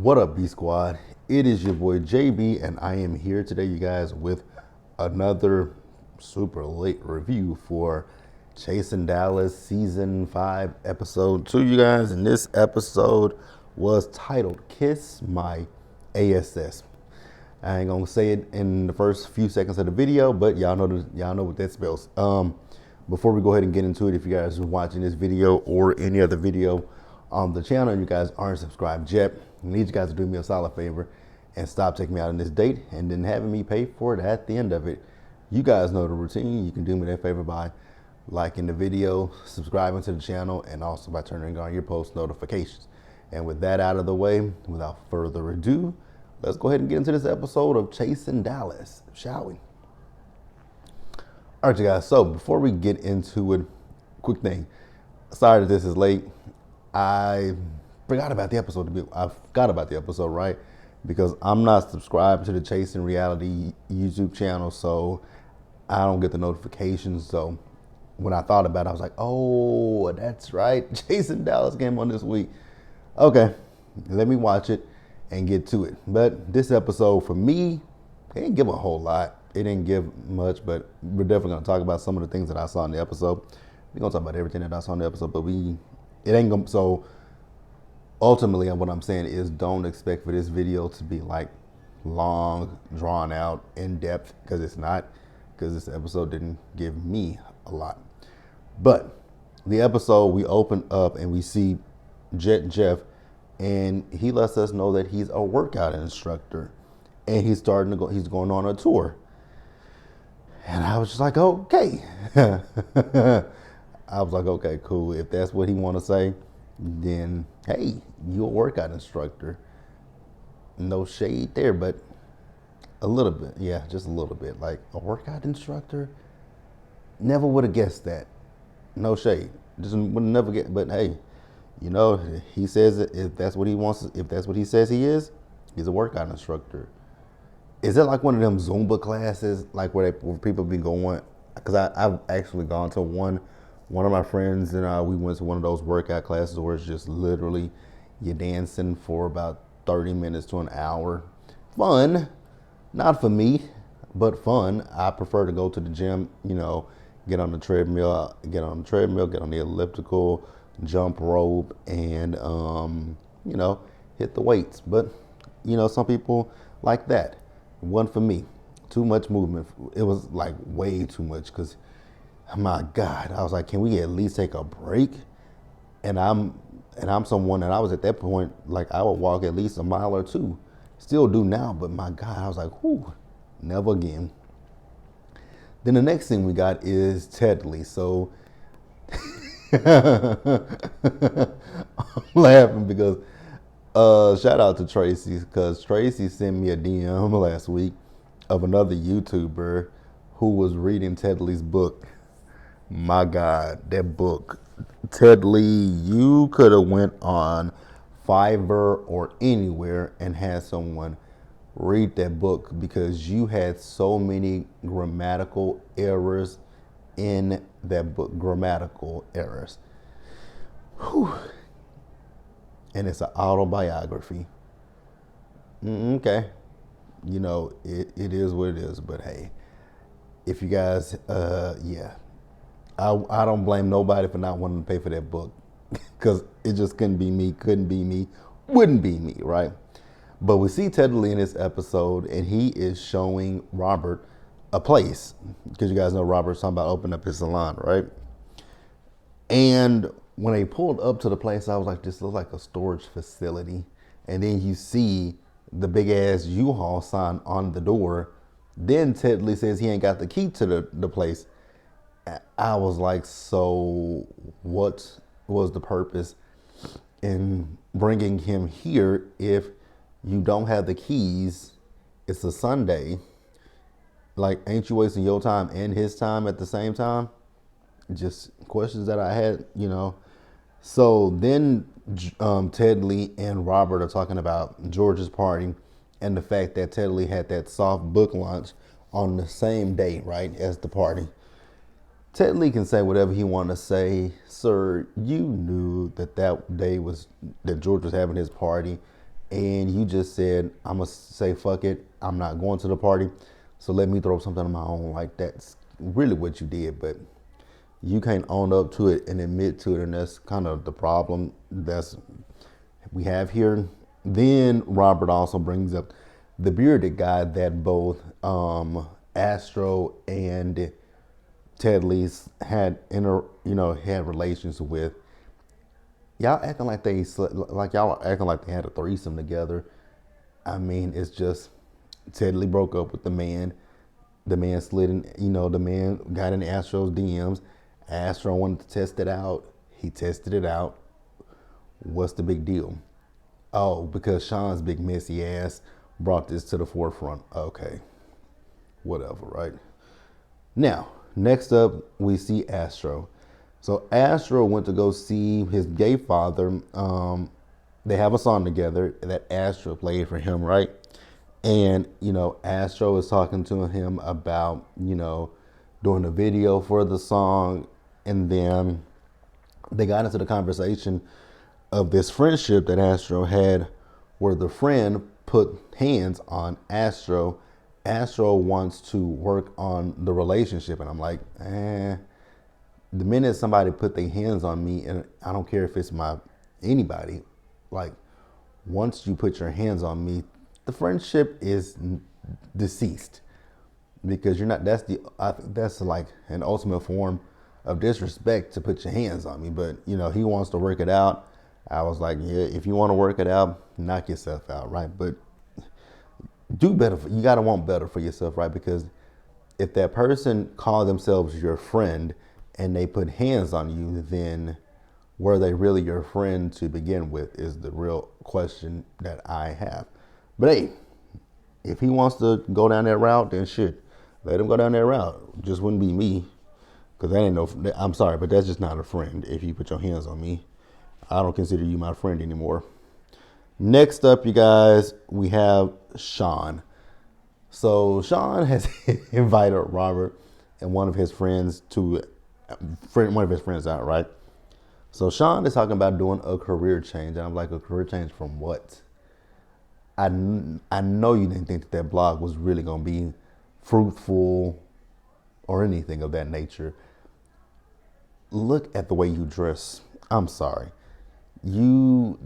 What up, B Squad? It is your boy JB, and I am here today, you guys, with another super late review for Chasing Dallas Season 5, Episode 2, you guys. And this episode was titled Kiss My ASS. I ain't gonna say it in the first few seconds of the video, but y'all know what that spells. Before we go ahead and get into it, if you guys are watching this video or any other video on the channel and you guys aren't subscribed yet, I need you guys to do me a solid favor and stop taking me out on this date and then having me pay for it at the end of it. You guys know the routine. You can do me that favor by liking the video, subscribing to the channel, and also by turning on your post notifications. And with that out of the way, without further ado, let's go ahead and get into this episode of Chasing Dallas, shall we? All right, you guys, so before we get into it, quick thing. Sorry that this is late. I forgot about the episode, right? Because I'm not subscribed to the Chasing Reality YouTube channel, so I don't get the notifications. So when I thought about it, I was like, oh, that's right. Chasing Dallas came on this week. Okay, let me watch it and get to it. But this episode, for me, it didn't give a whole lot. It didn't give much, but we're definitely going to talk about some of the things that I saw in the episode. We're going to talk about everything that I saw in the episode, but it ain't going to, so ultimately what I'm saying is don't expect for this video to be like long, drawn out, in depth, because it's not, because this episode didn't give me a lot. But the episode, we open up and we see Jeff, and he lets us know that he's a workout instructor and he's going on a tour. And I was just like, okay. I was like, okay, cool. If that's what he want to say, then hey, you're a workout instructor. No shade there, but a little bit. Yeah, just a little bit. Like a workout instructor? Never would have guessed that. No shade. Just would never get, but hey, you know, he says it, if that's what he wants, if that's what he says he is, he's a workout instructor. Is it like one of them Zumba classes, like where people be going? Because I've actually gone to one of my friends and we went to one of those workout classes where it's just literally you're dancing for about 30 minutes to an hour. Fun, not for me, but fun. I prefer to go to the gym, you know, get on the treadmill, get on the elliptical, jump rope, and you know, hit the weights. But you know, some people like that. One for me, too much movement. It was like way too much because, my God, I was like, can we at least take a break? And I'm someone that I was at that point, like I would walk at least a mile or two. Still do now, but my God, I was like, whew, never again. Then the next thing we got is Tedley. So I'm laughing because shout out to Tracy, because Tracy sent me a DM last week of another YouTuber who was reading Tedley's book. My God, that book. Tedley, you could have went on Fiverr or anywhere and had someone read that book because you had so many grammatical errors in that book. Grammatical errors. Whew. And it's an autobiography. Okay. You know, it is what it is, but hey, if you guys, yeah, I don't blame nobody for not wanting to pay for that book because it just couldn't be me, wouldn't be me, right? But we see Tedley in this episode and he is showing Robert a place because you guys know Robert's talking about opening up his salon, right? And when they pulled up to the place, I was like, this looks like a storage facility. And then you see the big ass U-Haul sign on the door. Then Tedley says he ain't got the key to the place. I was like, so what was the purpose in bringing him here if you don't have the keys? It's a Sunday. Like, ain't you wasting your time and his time at the same time? Just questions that I had, you know. So then Tedley and Robert are talking about George's party and the fact that Tedley had that soft book launch on the same day, right, as the party. Tedley can say whatever he wanted to say. Sir, you knew that day was that George was having his party and you just said, I'm gonna say fuck it, I'm not going to the party, so let me throw something of my own. Like, that's really what you did, but you can't own up to it and admit to it, and that's kind of the problem that's we have here. Then Robert also brings up the bearded guy that both Astro and Ted Lee's had had relations with. Y'all acting like y'all are acting like they had a threesome together. I mean, it's just Ted Lee broke up with the man. The man slid in, the man got in Astro's DMs. Astro wanted to test it out. He tested it out. What's the big deal? Oh, because Sean's big messy ass brought this to the forefront. Okay, whatever, right? Now, next up, we see Astro. So Astro went to go see his gay father. They have a song together that Astro played for him, right? And, Astro was talking to him about, doing a video for the song. And then they got into the conversation of this friendship that Astro had where the friend put hands on Astro. Astro wants to work on the relationship. And I'm like, the minute somebody put their hands on me, and I don't care if it's anybody, like, once you put your hands on me, the friendship is deceased, because you're not. That's like an ultimate form of disrespect to put your hands on me. But he wants to work it out. I was like, yeah, if you want to work it out, knock yourself out, right? But do better. You gotta want better for yourself, right? Because if that person called themselves your friend and they put hands on you, then were they really your friend to begin with is the real question that I have. But hey, if he wants to go down that route, then shit, let him go down that route. Just wouldn't be me, because that ain't no. I'm sorry, but that's just not a friend. If you put your hands on me, I don't consider you my friend anymore. Next up, you guys, we have Sean. So Sean has invited Robert and one of his friends out, right? So Sean is talking about doing a career change. And I'm like, a career change from what? I know you didn't think that blog was really going to be fruitful or anything of that nature. Look at the way you dress. I'm sorry. You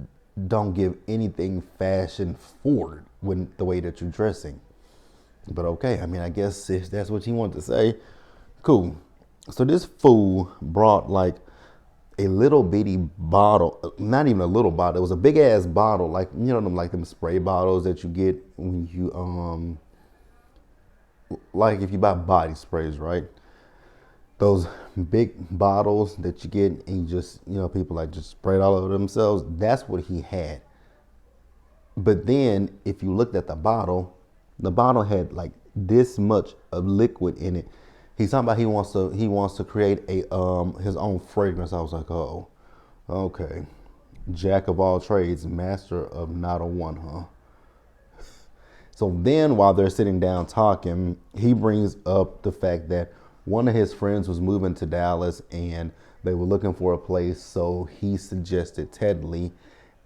don't give anything fashion forward with the way that you're dressing. But okay, I mean, I guess if that's what you want to say, cool. So this fool brought like a little bitty bottle, not even a little bottle. It was a big ass bottle, like them spray bottles that you get when you like if you buy body sprays, right? Those big bottles that you get and you just people like just spray it all over themselves. That's what he had. But then if you looked at the bottle had like this much of liquid in it. He's talking about he wants to create a his own fragrance. I was like, oh, okay. Jack of all trades, master of not a one, huh? So then while they're sitting down talking, he brings up the fact that one of his friends was moving to Dallas and they were looking for a place. So he suggested Ted Lee,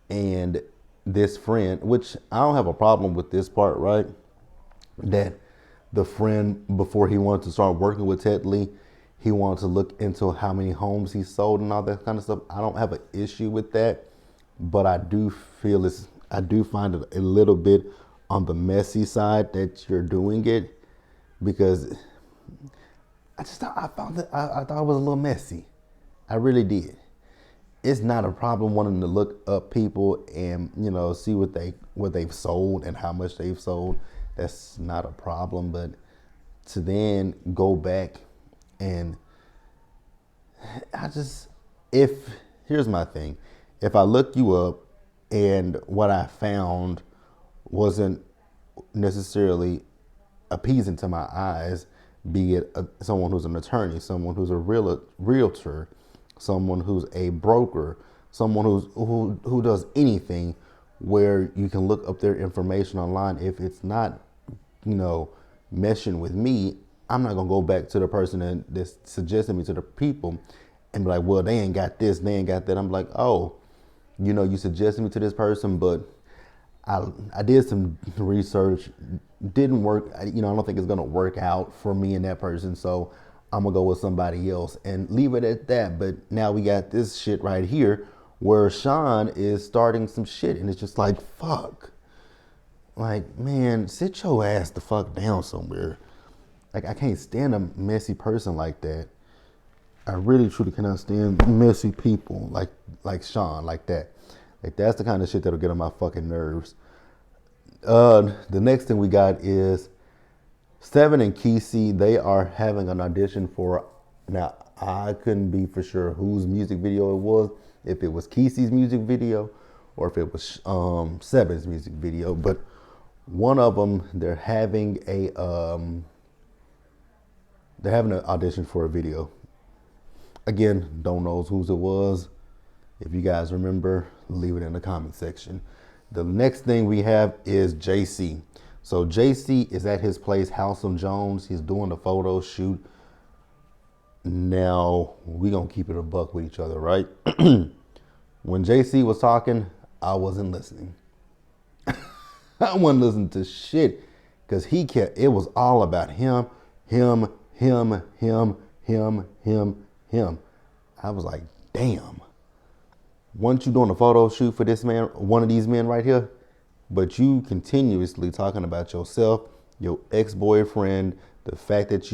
and this friend, which I don't have a problem with this part, right? That the friend, before he wanted to start working with Ted Lee, he wanted to look into how many homes he sold and all that kind of stuff. I don't have an issue with that, but I do find it a little bit on the messy side that you're doing it, because I thought it was a little messy. I really did. It's not a problem wanting to look up people and see what they've sold and how much they've sold. That's not a problem, but to then go back and here's my thing. If I look you up and what I found wasn't necessarily appeasing to my eyes, be it someone who's an attorney, someone who's a realtor, someone who's a broker, someone who does anything where you can look up their information online, if it's not meshing with me, I'm not gonna go back to the person that suggested me to the people and be like, well, they ain't got this, they ain't got that. I'm like, oh, you suggested me to this person, but I did some research, didn't work. I don't think it's gonna work out for me and that person. So I'm gonna go with somebody else and leave it at that. But now we got this shit right here where Sean is starting some shit, and it's just like fuck. Like, man, sit your ass the fuck down somewhere. Like, I can't stand a messy person like that. I really truly cannot stand messy people like Sean, like that. Like, that's the kind of shit that'll get on my fucking nerves. The next thing we got is Seven and Kesey. They are having an audition for. Now, I couldn't be for sure whose music video it was. If it was Kesey's music video, or if it was Seven's music video. But one of them, they're having an audition for a video. Again, don't know whose it was. If you guys remember, leave it in the comment section. The next thing we have is JC. So JC is at his place, House of Jones. He's doing the photo shoot. Now, we gonna keep it a buck with each other, right? When JC was talking, I wasn't listening. I wasn't listening to shit because it was all about him. I was like, damn. Once you doing a photo shoot for this man, one of these men right here, but you continuously talking about yourself, your ex-boyfriend, the fact that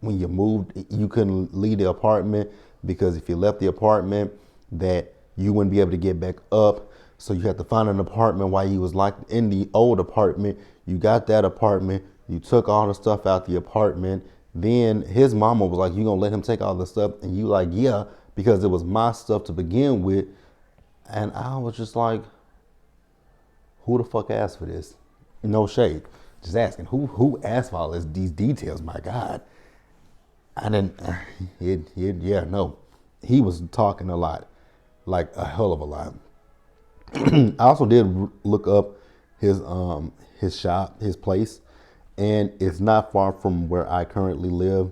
when you moved, you couldn't leave the apartment because if you left the apartment, that you wouldn't be able to get back up. So you had to find an apartment while you was locked in the old apartment. You got that apartment. You took all the stuff out the apartment. Then his mama was like, you gonna let him take all the stuff? And you like, yeah, because it was my stuff to begin with. And I was just like, who the fuck asked for this? No shade. Just asking, who asked for all these details? My God. I didn't, yeah, no. He was talking a lot, like a hell of a lot. I also did look up his shop, his place, and it's not far from where I currently live.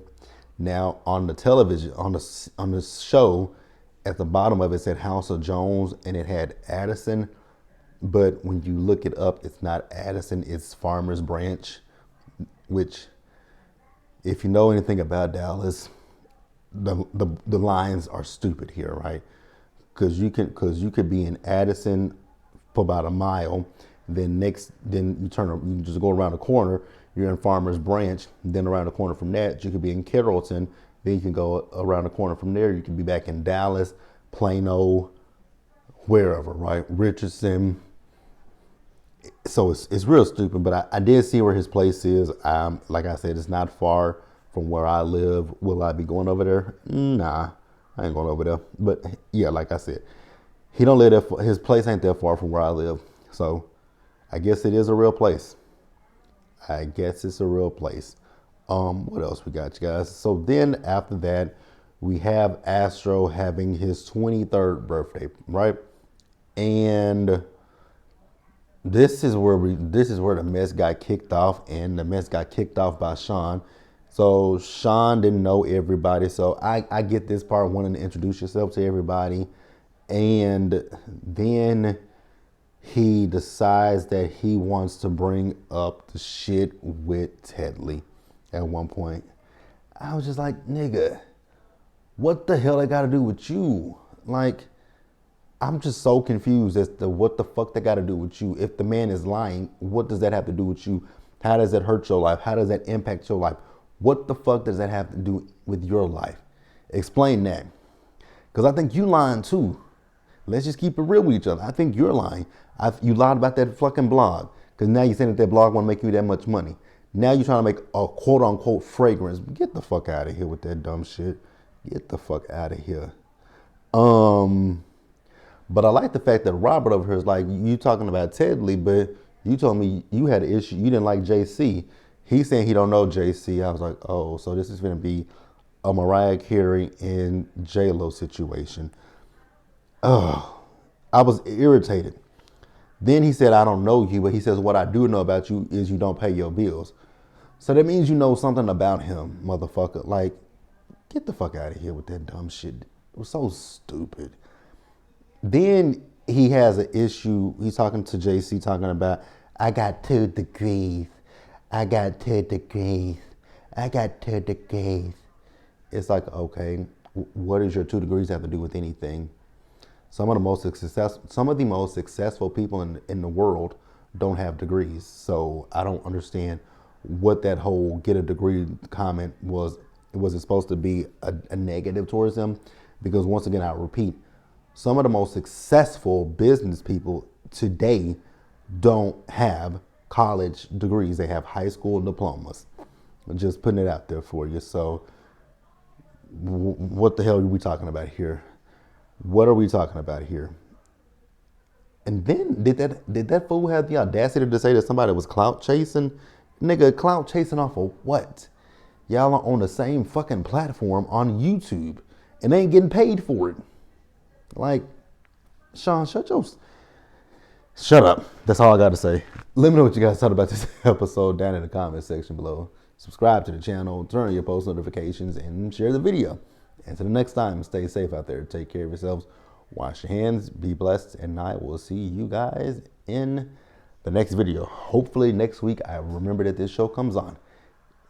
Now on the television, on the show, at the bottom of it said House of Jones, and it had Addison, but when you look it up, it's not Addison, it's Farmers Branch, which, if you know anything about Dallas, the lines are stupid here, right? Because you could be in Addison for about a mile, then you just go around the corner, you're in Farmers Branch, then around the corner from that, you could be in Carrollton, then you can go around the corner from there, you can be back in Dallas, Plano, wherever, right? Richardson. So it's real stupid, but I did see where his place is. Like I said, it's not far from where I live. Will I be going over there? Nah, I ain't going over there. But yeah, like I said, he don't live there. His place ain't that far from where I live. So I guess it is a real place. I guess it's a real place. What else we got, you guys? So then after that, we have Astro having his 23rd birthday, right? And this is where the mess got kicked off, and the mess got kicked off by Sean. So Sean didn't know everybody. So I get this part, wanting to introduce yourself to everybody. And then he decides that he wants to bring up the shit with Tedley at one point. I was just like, nigga, what the hell I got to do with you? Like, I'm just so confused as to what the fuck they got to do with you. If the man is lying, what does that have to do with you? How does that hurt your life? How does that impact your life? What the fuck does that have to do with your life? Explain that. Because I think you lying too. Let's just keep it real with each other. I think you're lying. You lied about that fucking blog. Because now you're saying that blog won't make you that much money. Now you're trying to make a quote unquote fragrance. Get the fuck out of here with that dumb shit. Get the fuck out of here. But I like the fact that Robert over here is like, you talking about Tedley, but you told me you had an issue. You didn't like JC. He's saying he don't know JC. I was like, oh, so this is going to be a Mariah Carey and J-Lo situation. Oh, I was irritated. Then he said, I don't know you, but he says, what I do know about you is you don't pay your bills. So that means you know something about him, motherfucker. Like, get the fuck out of here with that dumb shit. It was so stupid. Then he has an issue. He's talking to JC, talking about, I got 2 degrees. I got 2 degrees. I got 2 degrees. It's like, okay, what does your 2 degrees have to do with anything? Some of the most successful people in the world don't have degrees. So I don't understand what that whole get a degree comment was. Was it supposed to be a negative towards them? Because once again, I repeat, some of the most successful business people today don't have college degrees. They have high school diplomas. I'm just putting it out there for you. So what the hell are we talking about here? What are we talking about here? And then did that fool have the audacity to say that somebody was clout chasing? Nigga, clout chasing off of what? Y'all are on the same fucking platform on YouTube and they ain't getting paid for it. Like, Sean, shut up. That's all I got to say. Let me know what you guys thought about this episode down in the comment section below. Subscribe to the channel, turn on your post notifications, and share the video. Until the next time, stay safe out there. Take care of yourselves. Wash your hands. Be blessed. And I will see you guys in the next video. Hopefully next week. I remember that this show comes on.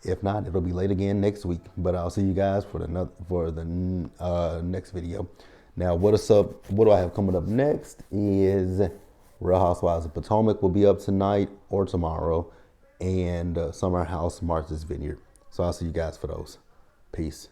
If not, it'll be late again next week. But I'll see you guys for the next video. Now, what's up? What do I have coming up next is Real Housewives of Potomac will be up tonight or tomorrow. And Summer House Martha's Vineyard. So I'll see you guys for those. Peace.